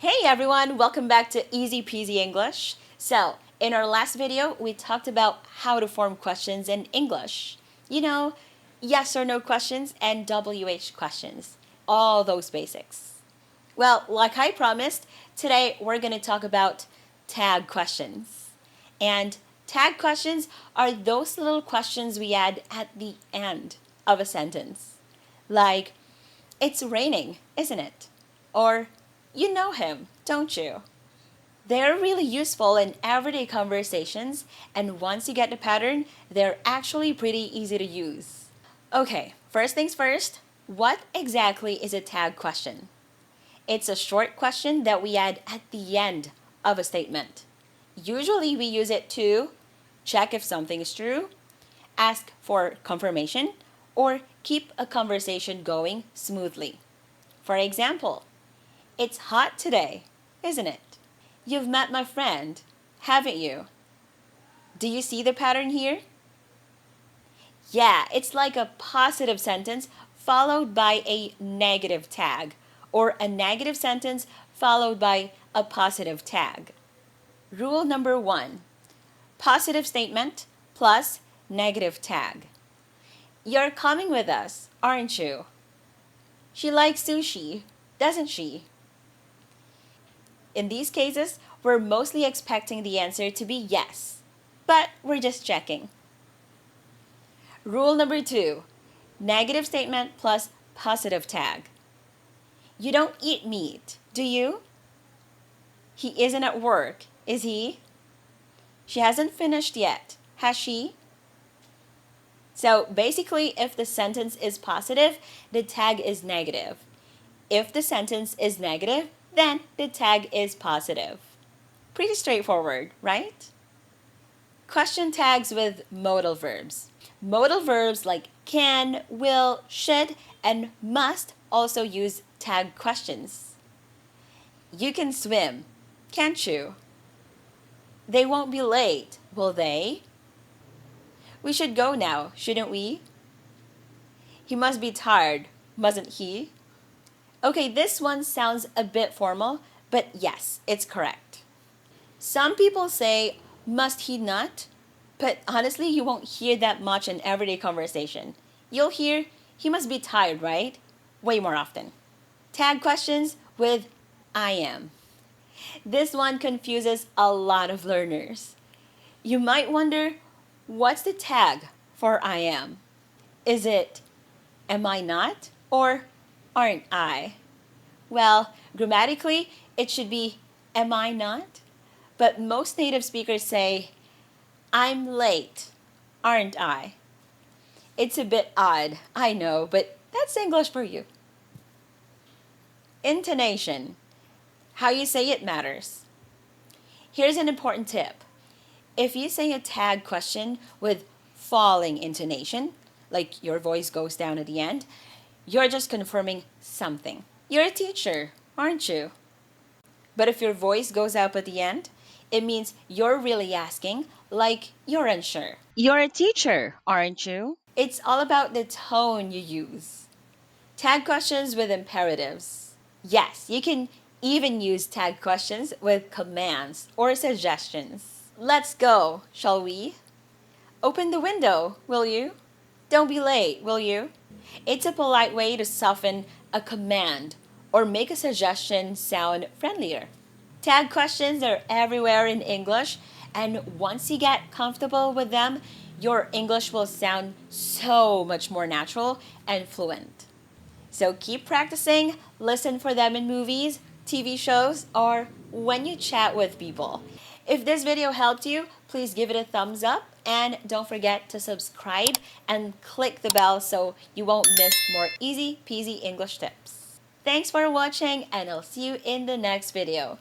Hey everyone, welcome back to Easy Peasy English. So, in our last video, we talked about how to form questions in English. You know, yes or no questions and WH questions. All those basics. Well, like I promised, today we're going to talk about tag questions. And tag questions are those little questions we add at the end of a sentence. Like, it's raining, isn't it? Or, you know him, don't you? They're really useful in everyday conversations, and once you get the pattern, they're actually pretty easy to use. Okay, first things first, what exactly is a tag question? It's a short question that we add at the end of a statement. Usually we use it to check if something is true, ask for confirmation, or keep a conversation going smoothly. For example, it's hot today, isn't it? You've met my friend, haven't you? Do you see the pattern here? Yeah, it's like a positive sentence followed by a negative tag, or a negative sentence followed by a positive tag. Rule number 1, positive statement plus negative tag. You're coming with us, aren't you? She likes sushi, doesn't she? In these cases, we're mostly expecting the answer to be yes, but we're just checking. Rule number 2, negative statement plus positive tag. You don't eat meat, do you? He isn't at work, is he? She hasn't finished yet, has she? So basically, if the sentence is positive, the tag is negative. If the sentence is negative, then the tag is positive. Pretty straightforward, right? Question tags with modal verbs. Modal verbs like can, will, should, and must also use tag questions. You can swim, can't you? They won't be late, will they? We should go now, shouldn't we? He must be tired, mustn't he? Okay, this one sounds a bit formal, but yes, it's correct. Some people say, must he not? But honestly, you won't hear that much in everyday conversation. You'll hear, he must be tired, right? Way more often. Tag questions with I am. This one confuses a lot of learners. You might wonder, what's the tag for I am? Is it am I not or aren't I? Well, grammatically, it should be am I not? But most native speakers say, I'm late, aren't I? It's a bit odd, I know, but that's English for you. Intonation. How you say it matters. Here's an important tip. If you say a tag question with falling intonation, like your voice goes down at the end, you're just confirming something. You're a teacher, aren't you? But if your voice goes up at the end, it means you're really asking, like you're unsure. You're a teacher, aren't you? It's all about the tone you use. Tag questions with imperatives. Yes, you can even use tag questions with commands or suggestions. Let's go, shall we? Open the window, will you? Don't be late, will you? It's a polite way to soften a command or make a suggestion sound friendlier. Tag questions are everywhere in English, and once you get comfortable with them, your English will sound so much more natural and fluent. So keep practicing, listen for them in movies, TV shows, or when you chat with people. If this video helped you, please give it a thumbs up and don't forget to subscribe and click the bell so you won't miss more easy peasy English tips. Thanks for watching and I'll see you in the next video.